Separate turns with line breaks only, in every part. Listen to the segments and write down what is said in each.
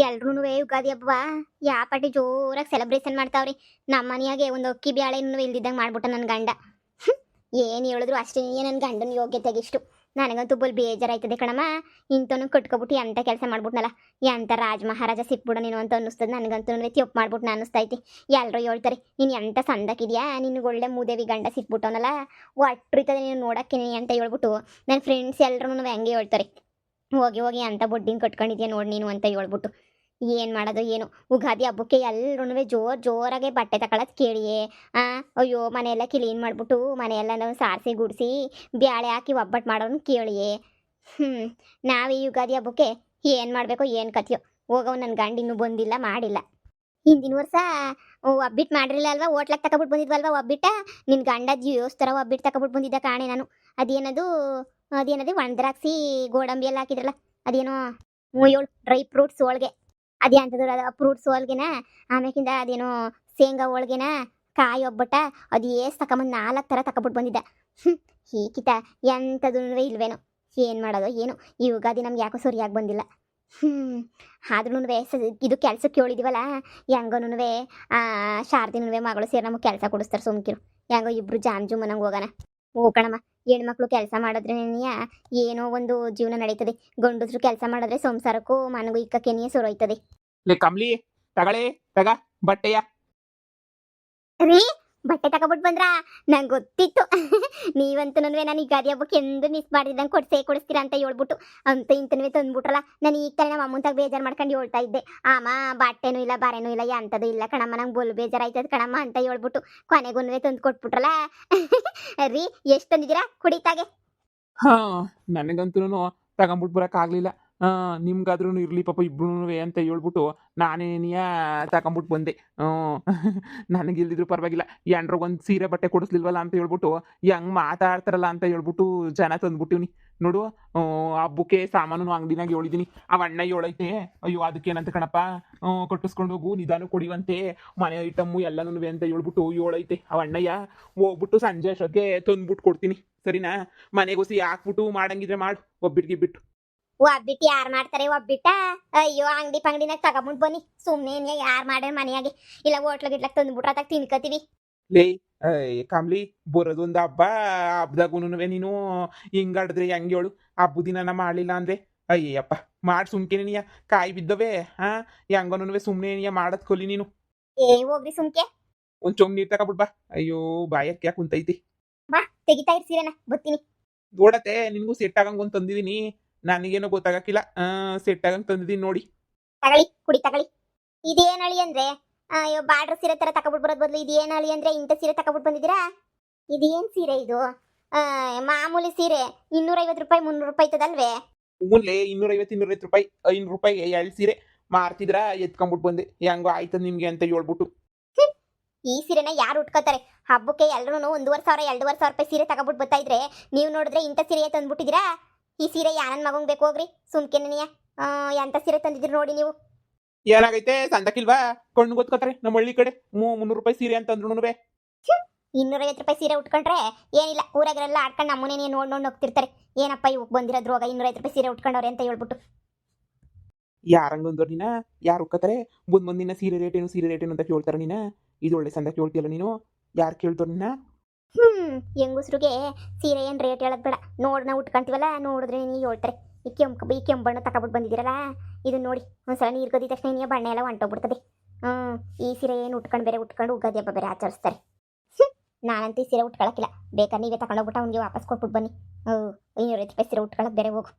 ಎಲ್ರೂ ಯುಗಾದಿ ಹಬ್ಬ ಯಾ ಪಾಟಿ ಜೋರಾಗಿ ಸೆಲೆಬ್ರೇಷನ್ ಮಾಡ್ತಾವ್ರಿ. ನಮ್ಮ ಮನೆಯಾಗೆ ಒಂದು ಅಕ್ಕಿ ಬ್ಯಾಳೆನೂ ಇಲ್ದಿದ್ದಂಗೆ ಮಾಡ್ಬಿಟ್ಟ ನನ್ನ ಗಂಡ. ಏನು ಹೇಳಿದ್ರು ಅಷ್ಟೇ ನನ್ನ ಗಂಡನ ಯೋಗ್ಯತೆಗೆ ಇಷ್ಟು. ನನಗಂತೂ ಬಲ್ ಬೇಜಾರಾಯ್ತದೆ ಕಣಮ್ಮ. ಇಂಥವನು ಕಟ್ಕೊಬಿಟ್ಟು ಎಂಥ ಕೆಲಸ ಮಾಡ್ಬಿಟ್ನಲ್ಲ, ಎಂಥ ರಾಜ ಮಹಾರಾಜ ಸಿಕ್ಬಿಡ ನೀನು ಅಂತ ಅನ್ನಿಸ್ತದೆ ನನಗಂತೂ. ತಿಪ್ಪು ಮಾಡ್ಬಿಟ್ಟು ಅನ್ನಿಸ್ತೈತಿ. ಎಲ್ಲರೂ ಹೇಳ್ತಾರೆ ನೀನು ಎಂಥ ಸಂದಕ್ಕಿದ್ಯಾ, ನಿನಗೆ ಒಳ್ಳೆ ಮೂದೇವಿ ಗಂಡ ಸಿಕ್ಬಿಟ್ಟವನಲ್ಲ, ಒಟ್ಟಿರ್ತದೆ ನೀನು ನೋಡಕ್ಕೆ ಅಂತ ಹೇಳ್ಬಿಟ್ಟು ನನ್ನ ಫ್ರೆಂಡ್ಸ್ ಎಲ್ಲರೂ ಹಂಗೆ ಹೇಳ್ತಾರೆ. ಹೋಗಿ ಹೋಗಿ ಅಂತ ಬೊಡ್ಡಿನ ಕಟ್ಕೊಂಡಿದ್ಯಾ ನೋಡಿ ನೀನು ಅಂತ ಹೇಳ್ಬಿಟ್ಟು. ಏನು ಮಾಡೋದು ಏನು, ಉಗಾದಿ ಹಬ್ಬಕ್ಕೆ ಎಲ್ಲರೂ ಜೋರಾಗೆ ಬಟ್ಟೆ ತಗೊಳೋದು ಕೇಳಿಯೇ. ಅಯ್ಯೋ ಮನೆಯೆಲ್ಲ ಕ್ಲೀನ್ ಮಾಡಿಬಿಟ್ಟು ಮನೆಯೆಲ್ಲ ನಾವು ಸಾರಿಸಿ ಗುಡಿಸಿ ಬ್ಯಾಳೆ ಹಾಕಿ ಒಬ್ಬಟ್ಟು ಮಾಡೋನು ಕೇಳಿಯೇ. ನಾವು ಈ ಯುಗಾದಿ ಹಬ್ಬಕ್ಕೆ ಏನು ಮಾಡಬೇಕೋ ಏನು ಕಥೆಯೋ. ಹೋಗವ್ ನನ್ನ ಗಂಡ ಇನ್ನೂ ಬಂದಿಲ್ಲ, ಮಾಡಿಲ್ಲ. ಹಿಂದಿನ ವರ್ಷ ಒಬ್ಬಿಟ್ಟು ಮಾಡಿರಲಿಲ್ಲ ಅಲ್ವಾ, ಹೋಟ್ಲಾಗ ತಗೊಬಿಟ್ಟು ಬಂದಿದ್ವಲ್ವಾ ಒಬ್ಬಿಟ್ಟ. ನಿನ್ನ ಗಂಡ ಜ್ಯೂಸ್ ಥರ ಒಬ್ಬಿಟ್ಟು ತಗೊಬಿಟ್ಟು ಬಂದಿದ್ದ ಕಾಣೆ ನಾನು. ಅದೇನದು ಒಣದ್ರಾಕ್ಷಿ ಗೋಡಂಬಿ ಎಲ್ಲ ಹಾಕಿದ್ರಲ್ಲ, ಅದೇನೋ 7 ಡ್ರೈ ಫ್ರೂಟ್ಸ್ ಹೋಳ್ಗೆ. ಅದೇ ಅಂತಂದ್ರೆ ಅದು ಫ್ರೂಟ್ಸ್ ಹೋಳ್ಗೆನ, ಆಮೇಕಿಂದ ಅದೇನೋ ಶೇಂಗಾ ಹೋಳ್ಗೆನ, ಕಾಯಿ ಒಬ್ಬಟ್ಟ, ಅದು ಏಸ್ ತಗೊಂಬಂದು 4 ಥರ ತಗೊಬಿಟ್ಟು ಬಂದಿದ್ದ. ಹೀಗಿತ ಎಂಥದ್ದು ಇಲ್ವೇನೋ. ಏನು ಮಾಡೋದು ಏನು, ಈ ಯುಗಾದಿ ನಮ್ಗೆ ಯಾಕೋ ಸರಿಯಾಗಿ ಬಂದಿಲ್ಲ. ಆದ್ರೂ ಇದು ಕೆಲ್ಸಕ್ಕೆ ಹೇಳಿದೀವಲ್ಲ, ಹೆಂಗೋನು ಶಾರದಿನೂ ಮಗಳು ಸೇರಿ ನಮಗೆ ಕೆಲಸ ಕೊಡಿಸ್ತಾರೆ. ಸುಮ್ಕಿರು, ಹೆಂಗೋ ಇಬ್ರು ಜಾಮ್ ಮನಂಗೆ ಹೋಗೋಣ. ಹೋಗೋಣಮ್ಮ. ಹೆಣ್ಮಕ್ಳು ಕೆಲಸ ಮಾಡಿದ್ರೆ ಏನೋ ಒಂದು ಜೀವನ ನಡೀತದೆ. ಗಂಡಸ್ರು ಕೆಲಸ ಮಾಡಿದ್ರೆ ಸಂಸಾರಕ್ಕೂ ಮನಗೂ ಇಕ್ಕಕ್ಕೇನಿಯೇ ಸುರೋಯ್ತದೆ.
ಲೇ ಕಮ್ಲಿ, ತಗಳೆ ತಗ ಬಟ್ಟೆಯ.
ರೀ, ಬಟ್ಟೆ ತಗೊಬಿಟ್ಟು ಬಂದ್ರಾ? ನಂಗೆ ಗೊತ್ತಿತ್ತು ನೀವಂತೂ ನಾನು ಯುಗಾದಿ ಹಬ್ಬಕ್ಕೆ ಎಂದು ಮಿಸ್ ಮಾಡಿದಂಗೆ ಕೊಡಿಸ್ತೀರಾ ಅಂತ ಹೇಳ್ಬಿಟ್ಟು ಅಂತ ಇಂತನವೇ ತಂದ್ಬಿಟ್ರಲ್ಲ. ನಾನು ಈಗ ತಾನೇ ನಮ್ಮ ಅಮ್ಮಂತಾಗ ಬೇಜಾರು ಮಾಡ್ಕೊಂಡು ಹೇಳ್ತಾ ಇದ್ದೆ, ಆಮ ಬಟ್ಟೆನೂ ಇಲ್ಲ ಬಾರೇನೂ ಇಲ್ಲ ಎಂಥದ್ದು ಇಲ್ಲ ಕಣಮ್ಮ, ನಂಗೆ ಬೋಲ್ ಬೇಜಾರಾಯ್ತದ ಕಣಮ್ಮ ಅಂತ ಹೇಳ್ಬಿಟ್ಟು ಕೊನೆಗೊಂದುವೆ ತಂದು ಕೊಟ್ಬಿಟ್ರಲ್ಲ. ರೀ, ಎಷ್ಟು ತಂದಿದ್ದೀರಾ ಕುಡಿತಾಗೆ?
ಹಾ, ನನಗಂತೂ ತಗೊಂಬಿಟ್ಟು ಬರೋಕ್ಕಾಗಲಿಲ್ಲ. ನಿಮ್ಗಾದ್ರೂ ಇರಲಿ ಪಾಪ ಇಬ್ರು ಅಂತ ಹೇಳ್ಬಿಟ್ಟು ನಾನೇನಿಯ ತಗೊಂಬಿಟ್ಟು ಬಂದೆ. ನನಗಿಲ್ದಿದ್ರು ಪರವಾಗಿಲ್ಲ, ಎಂಡ್ರಿಗೊಂದು ಸೀರೆ ಬಟ್ಟೆ ಕೊಡಿಸ್ಲಿಲ್ವಲ್ಲ ಅಂತ ಹೇಳ್ಬಿಟ್ಟು ಹೆಂಗೆ ಮಾತಾಡ್ತಾರಲ್ಲ ಅಂತ ಹೇಳ್ಬಿಟ್ಟು ಜನ ತಂದ್ಬಿಟ್ಟಿವ್ನಿ ನೋಡು. ಹಬ್ಬಕ್ಕೆ ಸಾಮಾನು ಅಂಗಡಿನಾಗ ಹೇಳಿದೀನಿ. ಅವ ಅಣ್ಣ ಹೇಳೈತೆ, ಅಯ್ಯೋ ಅದಕ್ಕೇನಂತ ಕಣಪ್ಪ, ಕಟ್ಟಿಸ್ಕೊಂಡು ಹೋಗು ನಿಧಾನ ಕೊಡಿವಂತೆ ಮನೆ ಐಟಮ್ಮು ಎಲ್ಲನೂ ಅಂತ ಹೇಳ್ಬಿಟ್ಟು ಹೇಳೈತೆ ಅವ ಅಣ್ಣಯ್ಯ. ಹೋಗ್ಬಿಟ್ಟು ಸಂಜೆ ಅಷ್ಟೊತ್ತಿಗೆ ತಂದ್ಬಿಟ್ಟು ಕೊಡ್ತೀನಿ, ಸರಿನಾ? ಮನೆಗೋಸಿ ಹಾಕ್ಬಿಟ್ಟು ಮಾಡಂಗಿದ್ರೆ ಮಾಡು, ಒಬ್ಬಿಟ್ಟು
ಒಬ್ಬಿಟ್ಟು ಯಾರು ಮಾಡ್ತಾರೆ ಒಬ್ಬಿಟ್ಟ? ಅಯ್ಯೋ ಅಂಗಡಿ ಪಂಗಡಿನಾಗ ತಗೊಂಬಿಟ್ಟು ಬನ್ನಿ ಸುಮ್ಮನೆ. ಯಾರು ಮಾಡ್ಯಾರ ಮನೆಯಾಗೆ? ಇಲ್ಲ ಹೋಟ್ಲ ಗಿಟ್ಲಾಗ ತಂದ್ಬಿಟ್ರೆ ಅದಾಗ ತಿನ್ಕತೀವಿ.
ಲೇ ಕಾಮ್ಲಿ, ಬರೋದೊಂದು ಹಬ್ಬ, ಹಬ್ದಾಗುನು ನೀನು ಹಿಂಗಾಡಿದ್ರೆ ಹೆಂಗೆ ಹೇಳು? ಹಬ್ಬ ದಿನ ಮಾಡಲಿಲ್ಲ ಅಂದ್ರೆ ಅಯ್ಯಪ್ಪ ಮಾಡಿ ಸುಮ್ಕೆ ನೀಯ ಕಾಯಿ ಬಿದ್ದವೆ. ಹೆಂಗನು ಸುಮ್ಮನೆ ಮಾಡೋದ್ ಕೊಲಿ ನೀನು.
ಹೋಗ್ರಿ ಸುಮ್ಕೆ.
ಒಂದ್ ಚೊಂಗ್ ನೀರ್ ತಗೊಬಿಡ್ ಬಾ. ಅಯ್ಯೋ ಬಾಯಕ್ಕೆ ಯಾಕೆ ಕುಂತೈತಿ.
ಬಾ ತೆಗಿತಾ ಇರ್ತೀರನ ಬತ್ತೀನಿ.
ನೋಡತ್ತೆ, ನಿನ್ಗೂ ಸೆಟ್ ಆಗಂಗ್ ಒಂದ್ ತಂದಿದೀನಿ. ನನಗೇನೋ ಗೊತ್ತಾಗಕ್ಕಿಲ್ಲ, ಸೆಟ್ ಆಗಂಗ್ ತಂದಿದೀನಿ ನೋಡಿ.
ತಗೊಳ್ಳಿ, ಕುಡಿ ತಗೊಳ್ಳಿ. ಇದೇನ್ ಅಳಿ ಅಂದ್ರೆ, ಅಯ್ಯೋ ಬಾರ್ಡ್ರ್ ಸೀರೆ ತರ ತಗೊಬಿಟ್ಟು ಬರೋದ್ ಬದಲು ಇದೇನ್ ಅಳಿ ಅಂದ್ರೆ ಇಂಥ ಸೀರೆ ತಗೊಬಿಟ್ಟು ಬಂದಿದ್ದೀರಾ? ಇದೇನ್ ಸೀರೆ ಇದು? ಮಾಮೂಲಿ ಸೀರೆ 250 ರೂಪಾಯಿ 300 ರೂಪಾಯಿ ಇತ್ತದಲ್ವೇ?
ಮೂಲೆ 250 ರೂಪಾಯಿ 500 ರೂಪಾಯಿ 2 ಸೀರೆ ಮಾರ್ತಿದ್ರ ಎತ್ಕೊಂಡ್ಬಿಟ್ಟು ಬಂದೆ. ಹೆಂಗೋ ಆಯ್ತದ ನಿಮ್ಗೆ ಅಂತ ಹೇಳ್ಬಿಟ್ಟು.
ಈ ಸೀರೆನ ಯಾರು ಉಟ್ಕೋತಾರೆ? ಹಬ್ಬಕ್ಕೆ ಎಲ್ರು 1,500 2,500 ರೂಪಾಯಿ ಸೀರೆ ತಗೊಬಿಟ್ಟು ಬರ್ತಾ ಇದ್ರೆ ನೀವು ನೋಡಿದ್ರೆ ಇಂಥ ಸೀರೆ ತಂದ್ಬಿಟ್ಟಿದ್ದೀರಾ? ಈ ಸೀರೆ ಯಾರನ್ ಮಗಂಗ್ ಬೇಕು ಹೋಗ್ರಿ ಸುಮ್ಕೆನೆಯ. ಎಂತ ಸೀರೆ ತಂದಿದ್ರಿ ನೋಡಿ ನೀವು.
ಏನಾಗೈತೆ ಸಂದಕ್ಕಿಲ್ವಾ? ಕಣ್ಣು ಗೊತ್ಕೋತಾರೆ ನಮ್ಮ ಹಳ್ಳಿ ಕಡೆ 300 ರೂಪಾಯಿ ಸೀರೆ ಅಂತ ಅಂದ್ರು.
250 ರೂಪಾಯಿ ಸೀರೆ ಉಟ್ಕೊಂಡ್ರೆ ಏನಿಲ್ಲ, ಊರಾಗರೆಲ್ಲ ಆಡ್ಕೊಂಡು ನಮ್ಮನೆ ನೋಡ್ ಹೋಗ್ತಿರ್ತಾರೆ. ಏನಪ್ಪ ಇವಾಗ ಬಂದಿರೋದು ರೋಗ 250 ರೂಪಾಯಿ ಸೀರೆ ಉಟ್ಕೊಂಡವ್ರೆ ಅಂತ ಹೇಳ್ಬಿಟ್ಟು.
ಯಾರಂಗಂದ್ರು ನೀನ? ಯಾರು ಉಕ್ಕತ್ತಾರೆ? ಮುಂದಿನ ಸೀರೆ ರೇಟೇನು ಅಂತ ಕೇಳ್ತಾರ ನೀನ? ಇದು ಒಳ್ಳೆ ಸಂದ ಕೇಳ್ತಿಯಲ್ಲ ನೀನು. ಯಾರು ಕೇಳ್ತಾರ ನೀನ?
ಹೆಂಗಸ್ರಿಗೆ ಸೀರೆ ಏನು ರೇಟ್ ಹೇಳೋದು ಬೇಡ, ನೋಡ್ ನಾವು ಉಟ್ಕೊಂತೀವಲ್ಲ ನೋಡಿದ್ರೆ ನೀವು ಹೇಳ್ತಾರೆ. ಈ ಕೆಂಬಣ್ಣ ತಗೊಬಿಟ್ಟು ಬಂದಿದ್ದೀರಲ್ಲ, ಇದು ನೋಡಿ ಒಂದ್ಸಲ ನೀರು ಕದಿದ ತಕ್ಷಣ ನೀ ಬಣ್ಣ ಎಲ್ಲ ಹೊಂಟೋಗ್ಬಿಡ್ತದೆ. ಈ ಸೀರೆ ಏನು ಉಟ್ಕೊಂಡು ಉಗಾದಿ ಹಬ್ಬ ಬೇರೆ ಆಚರಿಸ್ತಾರೆ. ನಾನಂತೂ ಈ ಸೀರೆ ಉಟ್ಕೊಳಕ್ಕಿಲ್ಲ, ಬೇಕಾದ್ರೆ ನೀವೇ ತಗೊಂಡೋಗ್ಬಿಟ್ಟು ಅವ್ನಿಗೆ ವಾಪಸ್ ಕೊಟ್ಬಿಟ್ಟು ಬನ್ನಿ. 550 ರೂಪಾಯಿ ಸೀರೆ ಉಟ್ಕೊಳಕ್ ಬೇರೆ ಹೋಗು.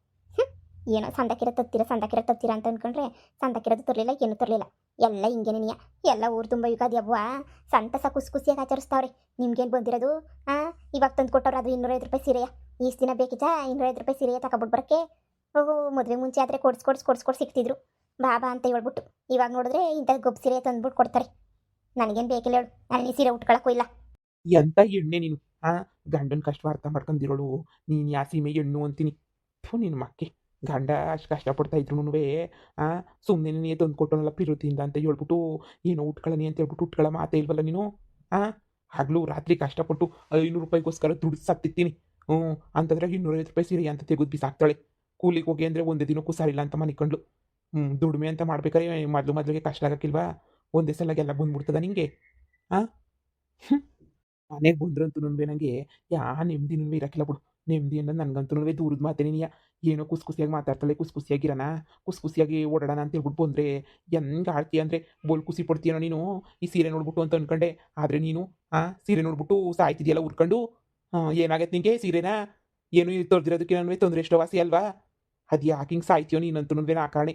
ಏನೋ ಸಂದಕ್ಕಿರೋ ತತ್ತೀರ ಅಂತ ಅನ್ಕೊಂಡ್ರೆ ಸಂದಕ್ಕಿರೋದು ತರಲಿಲ್ಲ, ಏನು ತರಲಿಲ್ಲ. ಎಲ್ಲ ಹಿಂಗೇನೆ ನೀಯ. ಎಲ್ಲ ಊರು ತುಂಬ ಯುಗಾದಿ ಹಬ್ಬ ಸಂತಸ ಖುಷಿಯಾಗಿ ಆಚರಿಸ್ತಾವ್ರೆ. ನಿಮ್ಗೇನು ಬಂದಿರೋದು? ಇವಾಗ ತಂದು ಕೊಟ್ಟವ್ರು ಅದು 250 ರೂಪಾಯಿ ಸೀರೆಯ. ಈಸ್ ದಿನ ಬೇಕಿತ್ತ 250 ರೂಪಾಯಿ ಸೀರೆಯ ತಗೊಬಿಟ್ಟು ಬರೋಕ್ಕೆ? ಮದುವೆ ಮುಂಚೆ ಆದರೆ ಕೊಡ್ಸ್ಕೊಡ್ ಸಿಗ್ತಿದ್ರು ಬಾಬಾ ಅಂತ ಹೇಳ್ಬಿಟ್ಟು. ಇವಾಗ ನೋಡಿದ್ರೆ ಇಂಥ ಗೊಬ್ಬ ಸೀರೆ ತಂದ್ಬಿಟ್ಟು ಕೊಡ್ತಾರೆ. ನನಗೇನು ಬೇಕಿಲ್ಲ ಹೇಳು, ನಾನು ಈ ಸೀರೆ ಉಟ್ಕೊಳಕ್ಕೂ ಇಲ್ಲ.
ಎಂತ ಎಣ್ಣೆ ನೀನು? ಗಂಡನ ಕಷ್ಟ ಅರ್ಥ ಮಾಡ್ಕೊಂಡಿರೋಳು ನೀನು. ಯಾ ಸೀಮೆ ಹೆಣ್ಣು ಅಂತೀನಿ. ನಿನ್ನ ಮಕ್ಕೆ ಗಂಡ ಅಷ್ಟು ಕಷ್ಟಪಡ್ತಾ ಇದ್ರು ಸುಮ್ಮನೆ ನೀನೇ ತಂದು ಕೊಟ್ಟನಲ್ಲ ಪಿರುತಿಯಿಂದ ಅಂತ ಹೇಳ್ಬಿಟ್ಟು ಏನೋ ಉಟ್ಕೊಳ್ಳಿ ಅಂತ ಹೇಳ್ಬಿಟ್ಟು ಉಟ್ಕೊಳ್ಳೋ ಮಾತೇ ಇಲ್ವಲ್ಲ ನೀನು. ಹಗಲು ರಾತ್ರಿ ಕಷ್ಟಪಟ್ಟು 500 ರೂಪಾಯಿಗೋಸ್ಕರ ದುಡ್ಡು ಸತ್ತಿತ್ತೀನಿ. ಅಂತಂದ್ರೆ 250 ರೂಪಾಯಿ ಸೀರೆ ಅಂತ ತೆಗೆದು ಬಿಸಾಕ್ತಾಳೆ. ಕೂಲಿಗೆ ಹೋಗಿ ಅಂದರೆ ಒಂದೇ ದಿನಕ್ಕೂ ಸಾರಿಲ್ಲ ಅಂತ ಮನಿಕೊಂಡ್ಲು. ದುಡಿಮೆ ಅಂತ ಮಾಡ್ಬೇಕಾರೆ ಮೊದಲಿಗೆ ಕಷ್ಟ ಆಗಕ್ಕಿಲ್ವಾ? ಒಂದೇ ಸಲಗೆಲ್ಲ ಬಂದ್ಬಿಡ್ತದ ನಿಂಗೆ? ಆ? ಮನೆಗೆ ಬಂದ್ರಂತೂನುವೆ ನಂಗೆ ನೆಮ್ಮದಿನೂ ಇರಕ್ಕಿಲ್ಲ ಬಿಡು. ನೆಮ್ಮದಿ ಅನ್ನೋದು ನನಗಂತೂನುವೆ ದೂರದ ಮಾತೆ ನೀನು. ಏನೋ ಖುಷಿಯಾಗಿ ಮಾತಾಡ್ತಾಳೆ, ಖುಷಿಯಾಗಿರೋಣ, ಖುಷಿಯಾಗಿ ಓಡಾಡೋಣ ಅಂತ ಹೇಳ್ಬಿಟ್ಟು ಬಂದರೆ ಹೆಂಗೆ ಆಡ್ತೀಯ ಅಂದರೆ ಬೋಲ್ ಖುಷಿ ಪಡ್ತೀಯನೋ ನೀನು ಈ ಸೀರೆ ನೋಡ್ಬಿಟ್ಟು ಅಂತ ಅನ್ಕೊಂಡೆ. ಆದರೆ ನೀನು ಸೀರೆ ನೋಡ್ಬಿಟ್ಟು ಸಾಯ್ತಿದ್ಯಲ್ಲ ಉರ್ಕೊಂಡು. ಏನಾಗೈತೆ ನಿಂಗೆ ಸೀರೆನ? ಏನು ತೊಳೆದಿರೋದಕ್ಕೆ ತೊಂದರೆ ಎಷ್ಟೋ ವಾಸಿ ಅಲ್ವಾ? ಅದು ಯಾಕೆ ಹಿಂಗೆ ಸಾಯ್ತೀಯೋ ನೀನಂತೂನುವೆ ನಾ ಕಾಣೆ.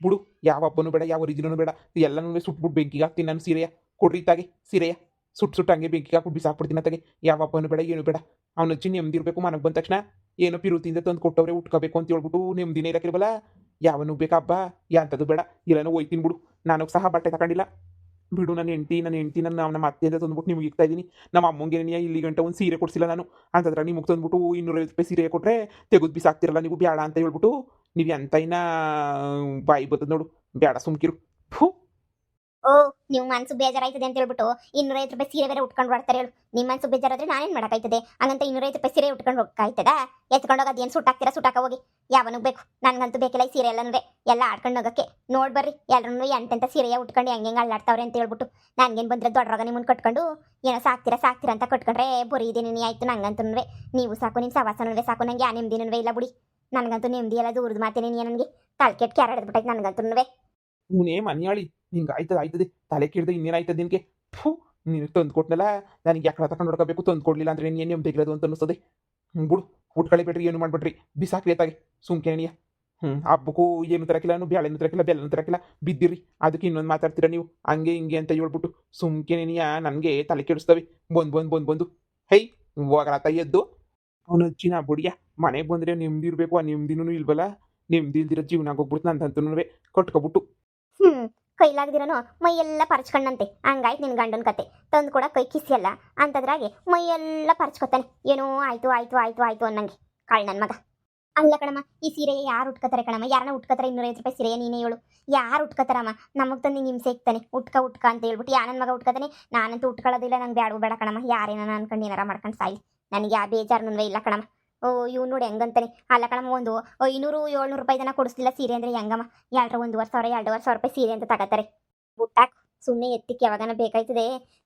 ಬಿಡು, ಯಾವ ಹಬ್ಬನೂ ಬೇಡ, ಯಾವ ಒರಿಜಿನೂ ಬೇಡ, ಎಲ್ಲನೂ ಸುಟ್ಬಿಟ್ಟು ಬೆಂಕಿಗೆ ಹಾಕ್ತೀನಿ ನಾನು ಸೀರೆಯ. ಕೊಡ್ರಿ ತಾಗೆ ಸೀರೆಯ. ಸುಟ್ಟು ಹಂಗೆ ಬೆಂಕಿಗೆ ಹಾಕ್ಬಿಟ್ಟು ಬಿಸಾಕ್ಬಿಡ್ತೀನಿ ಅತ್ತಾಗೆ. ಯಾವ ಹಬ್ಬನೂ ಬೇಡ, ಏನು ಬೇಡ. ಅವ್ನ ಹಚ್ಚಿ ನೆಮ್ಮದಿ ಇರಬೇಕು. ಮನೆಗೆ ಬಂದ ತಕ್ಷಣ ಏನೋ ಪಿರುತಿಯಿಂದ ತಂದು ಕೊಟ್ಟವ್ರೆ ಉಟ್ಕೋಬೇಕು ಅಂತ ಹೇಳ್ಬಿಟ್ಟು ನೆಮ್ಮದಿನೇ ಇರಕ್ಕಿಲ್ವಲ್ಲ. ಯಾವನು ಬೇಕಾ ಹಬ್ಬ? ಯಾಂಥದ್ದು ಬೇಡ. ಇಲ್ಲೇನೋ ಹೋಯ್ತೀನಿ ಬಿಡು. ನಾನು ಸಹ ಬಟ್ಟೆ ತಗೊಂಡಿಲ್ಲ ಬಿಡು. ನನ್ನ ಹೆಂಡ್ತಿ ನಮ್ಮ ಅತ್ತೆಯಿಂದ ತಂದ್ಬಿಟ್ಟು ನಿಮ್ಗೆ ಇಕ್ತಾ ಇದ್ದೀನಿ. ನಮ್ಮ ಅಮ್ಮಂಗೆ ಇಲ್ಲಿ ಗಂಟ ಒಂದು ಸೀರೆ ಕೊಡಿಸಿಲ್ಲ ನಾನು. ಅಂತಂದ್ರೆ ನಿಮಗೆ ತಂದ್ಬಿಟ್ಟು 250 ರೂಪಾಯಿ ಸೀರೆ ಕೊಟ್ಟರೆ ತೆಗೆದು ಬಿಸಾಕ್ತಿರಲ್ಲ ನೀವು, ಬೇಡ ಅಂತ ಹೇಳ್ಬಿಟ್ಟು. ನೀವು ಎಂತ ಬಾಯಿ ಬರ್ತದೆ ನೋಡು. ಬೇಡ ಸುಮ್ಕಿರು. ಫು.
ಓ, ನೀವು ಮನ್ಸು ಬೇಜಾರಾಯ್ತದೆ ಅಂತ ಹೇಳ್ಬಿಟ್ಟು 250 ರೂಪಾಯಿ ಸೀರೆ ಬೇರೆ ಉಟ್ಕೊಂಡು ಬರ್ತಾರೆ ಹೇಳು. ನಿಮ್ಮ ಮನ್ಸು ಬೇಜಾರಾದ್ರೆ ನಾನೇನು ಮಾಡೋಕ್ಕಾಯ್ತದೆ? ಹಂಗಂತ 250 ರೂಪಾಯಿ ಸೀರೆ ಉಟ್ಕೊಂಡು ಹೋಗಕ್ಕಾಯ್ತದ? ಎತ್ಕೊಂಡು ಹೋಗೋದು ಏನು ಸುಟ್ಟಾಕ್ತೀರಾ? ಸುಟ್ಟಾಕ ಹೋಗಿ. ಯಾವನಿಗೆ ಬೇಕು? ನನಗಂತೂ ಬೇಕಿಲ್ಲ ಈ ಸೀರೆ ಎಲ್ಲ ಆಡ್ಕೊಂಡು ಹೋಗೋಕ್ಕೆ. ನೋಡಿ ಬರ್ರಿ ಎಲ್ಲರೂ ಎಂತೆಂಥ ಸೀರೆಯ ಉಟ್ಕೊಂಡು ಹೆಂಗೆ ಅಳ್ಳಾಡ್ತಾವ್ರೆ ಅಂತ ಹೇಳ್ಬಿಟ್ಟು. ನನಗೇನು ಬಂದ್ರೆ ದೊಡ್ಡರಾಗ ನಿಮ್ಮನ್ನು ಕಟ್ಕೊಂಡು ಏನೋ ಸಾಕ್ತೀರಾ ಅಂತ ಕಟ್ಕೊಂಡ್ರೆ ಬರೀ ಇದೇನೇ ಆಯ್ತು. ನಂಗಂತೂ ನೀವು ಸಾಕು, ನಿಮ್ಮ ಸವಾಸನೂ ಸಾಕು. ನನಗೆ ಆ ನೆಮ್ಮದಿನೂ ಇಲ್ಲ ಬಿಡಿ. ನನಗಂತೂ ನೆಮ್ಮದಿ ಎಲ್ಲ ದೂರದ ಮಾತೇನೆ ನನಗೆ ತಲೆ ಕೆಟ್ಟು ಕ್ಯಾರ ಹಿಡಿದ್ಬಿಟ್ಟೈತೆ ನನಗಂತೂ.
ಇವನೇ ಮನೆಯಾಳಿ ನಿಂಗೆ ಆಯ್ತದೆ ತಲೆ ಕೆಡ್ದೆ ಇನ್ನೇನಾಯ್ತದೆ ನಿನಗೆ? ಫು. ನೀನು ತಂದು ಕೊಟ್ಟನಲ್ಲ, ನನಗೆ ಯಾಕೆ ತಗೊಂಡು ನೋಡ್ಕೋಬೇಕು? ತಂದು ಕೊಡಲಿಲ್ಲ ಅಂದರೆ ನೀನು ಏನು ತೆಗಿರೋದು ಅಂತ ಅನ್ನಿಸ್ತದೆ. ಬಿಡು, ಉಟ್ಕೊಳ್ಳಿ ಬಿಡ್ರಿ, ಏನು ಮಾಡ್ಬಿಟ್ರಿ, ಬಿಸಾಕ್ರಿ ತಾಗೆ ಸುಮ್ಕೆಣಿಯ. ಹಬ್ಬಕ್ಕೂ ಏನು ತರಕಿಲ್ಲ, ನಾನು ಬ್ಯಾಳೆನೂ ತರಕಿಲ್ಲ, ಬೆಲ್ಲನೂ ತರಕಿಲ್ಲ, ಬಿದ್ದಿರಿ. ಅದಕ್ಕೆ ಇನ್ನೊಂದು ಮಾತಾಡ್ತೀರಾ ನೀವು ಹಂಗೆ ಹಿಂಗೆ ಅಂತ ಹೇಳ್ಬಿಟ್ಟು. ಸುಮ್ಕೆಣಿಯ ನನಗೆ ತಲೆ ಕೆಡಿಸ್ತವೆ. ಬಂದು ಹೈ ಹೋಗಲ್ಲ ಎದ್ದು. ಅವನು ಅಜ್ಜಿನ ಬುಡಿಯ ಮನೆಗೆ ಬಂದರೆ ನೆಮ್ಮದಿ ಇರಬೇಕು. ಆ ನೆಮ್ಮದಿನೂ ಇಲ್ವಲ್ಲ. ನೆಮ್ಮದಿ ಇಲ್ದಿರೋ ಜೀವನ ಆಗೋಗ್ಬಿಡ್ತು ನಂತಂತೂ ಕಟ್ಕೊಬಿಟ್ಟು.
ಕೈಲಾಗ್ದಿರನು ಮೈಯೆಲ್ಲ ಪರ್ಚ್ಕೊಂಡಂತೆ ಹಂಗಾಯ್ತು ನಿನ್ನ ಗಂಡನ ಕತೆ. ತಂದು ಕೂಡ ಕೈ ಕಿಸಿಯಲ್ಲ ಅಂತದ್ರಾಗೆ ಮೈಯೆಲ್ಲ ಪರ್ಚ್ಕೊತಾನೆ. ಏನೋ ಆಯ್ತು ಅನ್ನಂಗೆ ಕಾಳ್ ನನ್ನ ಮಗ. ಅಲ್ಲ ಕಣಮ್ಮ, ಈ ಸೀರೆ ಯಾರು ಉಟ್ಕೋತಾರೆ ಕಣಮ್ಮ? ಯಾರನ್ನ ಉಟ್ಕೋತಾರೆ 250 ರೂಪಾಯಿ ಸೀರೆಯ? ನೀನೇ ಹೇಳು. ಯಾರು ಉಟ್ಕೋತಾರಮ್ಮ? ನಮಗೆ ತಂದು ಹಿಂಸೆ ಇಕ್ತಾನೆ. ಉಟ್ಕ ಅಂತ ಹೇಳ್ಬಿಟ್ಟು ನನ್ನ ಮಗ ಉಟ್ಕೋತಾನೆ. ನಾನಂತೂ ಉಟ್ಕೊಳ್ಳೋದಿಲ್ಲ. ನಂಗೆ ಬೇಡ ಕಣಮ್ಮ. ಯಾರೇನ ಅನ್ಕೊಂಡು ಏನಾರ ಮಾಡ್ಕೊಂಡು ಸಾಯಿ. ನನಗೆ ಆ ಬೇಜಾರು ಇಲ್ಲ ಕಣಮ್ಮ. ಓ, ಇವ್ ನೋಡಿ ಹೆಂಗಂತಾನೆ. ಅಲ್ಲ ಕಣಮ್ಮ, ಒಂದು 500-700 ರೂಪಾಯಿ ಜನ ಕೊಡಿಸ್ಲಿಲ್ಲ ಸೀರೆ ಅಂದರೆ ಹೆಂಗಮ್ಮ? 1,500-2,500 ರೂಪಾಯಿ ಸೀರೆ ಅಂತ ತಗೋತಾರೆ. ಬುಟ್ಟಾಕ್ ಸುಮ್ಮನೆ ಎತ್ತಿಕ್ಕೆ ಯಾವಾಗನ ಬೇಕಾಯ್ತದೆ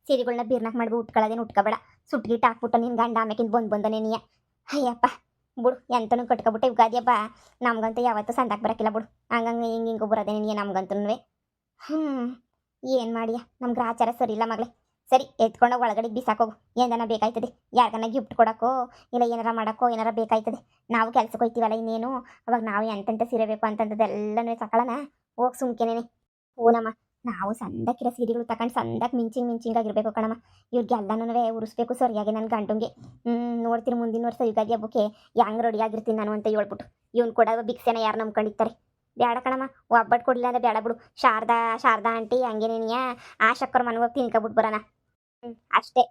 ಸೀರೆಗಳನ್ನ ಬೀರ್ನಾಕ್ ಮಾಡ್ಬಿಟ್ಟು ಉಟ್ಕೊಳ್ಳೋದೇನು ಉಟ್ಕೋಬೇಡ. ಸುಟ್ಗಿಟ್ಟು ಹಾಕ್ಬಿಟ್ಟು ನಿನ್ನ ಗಂಡ ಆಮೇಕಿಂದ ಬಂದನೆ ನೀಯ. ಅಯ್ಯಪ್ಪ ಬಿಡು, ಎಂತನೂ ಕಟ್ಕೊಬಿಟ್ಟೆ. ಯುಗಾದಿ ಹಬ್ಬ ನಮ್ಗಂತೂ ಯಾವತ್ತೂ ಸಂದಾಕ್ ಬರೋಕ್ಕಿಲ್ಲ ಬಿಡು. ಹಂಗಂಗೆ ಹಿಂಗೆ ಬರೋದೇ ನೀನು ನಮ್ಗಂತೂ. ಏನು ಮಾಡಿಯ, ನಮ್ಮ ಗ್ರಾಚಾರ ಸರಿ ಇಲ್ಲ ಮಗಳೇ. ಸರಿ, ಎತ್ಕೊಂಡೋಗಿ ಒಳಗಡೆ ಬಿಸಾಕೋಗು. ಏನನ ಬೇಕಾಯ್ತದೆ, ಯಾರಿಗನ್ನ ಗಿಫ್ಟ್ ಕೊಡೋಕ್ಕೋ ಇಲ್ಲ ಏನಾರ ಮಾಡೋಕ್ಕೋ ಏನಾರ ಬೇಕಾಯ್ತದೆ. ನಾವು ಕೆಲ್ಸಕ್ಕೆ ಹೋಯ್ತೀವಲ್ಲ ಇನ್ನೇನು, ಅವಾಗ ನಾವು ಎಂತೆಂಥ ಸೀರೆ ಬೇಕು ಅಂತಂದದ್ದೆಲ್ಲನೂ ತಗೊಳ್ಳೋಣ. ಹೋಗಿ ಸುಮ್ಕೆನೇನೆ. ಓನಮ್ಮ, ನಾವು ಸಂದಕ್ಕಿರೋ ಸೀರೆಗಳು ತಗೊಂಡು ಸಂದಕ್ಕೆ ಮಿಂಚಿಂಗಾಗಿರ್ಬೇಕು ಕಣಮ್ಮ. ಇವ್ರಿಗೆ ಎಲ್ಲನೂ ಉರಿಸ್ಬೇಕು ಸರಿಯಾಗಿ ನನ್ನ ಗಂಡಂಗೆ. ನೋಡ್ತೀನಿ ಮುಂದಿನ ವರ್ಷ ಯುಗಾದಿ ಹಬ್ಬಕ್ಕೆ ಹೆಂಗೆ ರೆಡಿ ಆಗಿರ್ತೀನಿ ನಾನು ಅಂತ ಹೇಳ್ಬಿಟ್ಟು. ಇವ್ನು ಕೊಡೋ ಭಿಕ್ಷೆನ ಯಾರು ನಂಬ್ಕೊಂಡಿರ್ತಾರೆ? ಬೇಡ ಕಣಮ್ಮ, ಒಬ್ಬಟ್ಟು ಕೊಡಲಿಲ್ಲ ಅಂದರೆ ಬೇಡ ಬಿಡು. ಶಾರದಾ ಆಂಟಿ ಹಂಗೇನೇನಿಯ ಆಶಕ್ಕವ್ರ ಮನೆಗೆ ಹೋಗಿ ತಿನ್ಕೊಬಿಟ್ಟು ಬರೋಣ. ಅಷ್ಟೇ.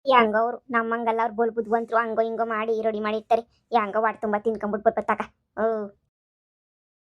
ಹೆಂಗವ್ರು ನಮ್ಮಂಗಲ್ಲ, ಅವ್ರು ಬೋಲ್ ಬುದ್ವಂತರು ಹಂಗೋ ಹಿಂಗೋ ಮಾಡಿ ರೆಡಿ ಮಾಡಿರ್ತಾರೆ. ಹೆಂಗೋ ವಾಟ್ ತುಂಬ ತಿನ್ಕೊಂಬಿಟ್ಟು ಬರ್ಬತ್ತಾಕ.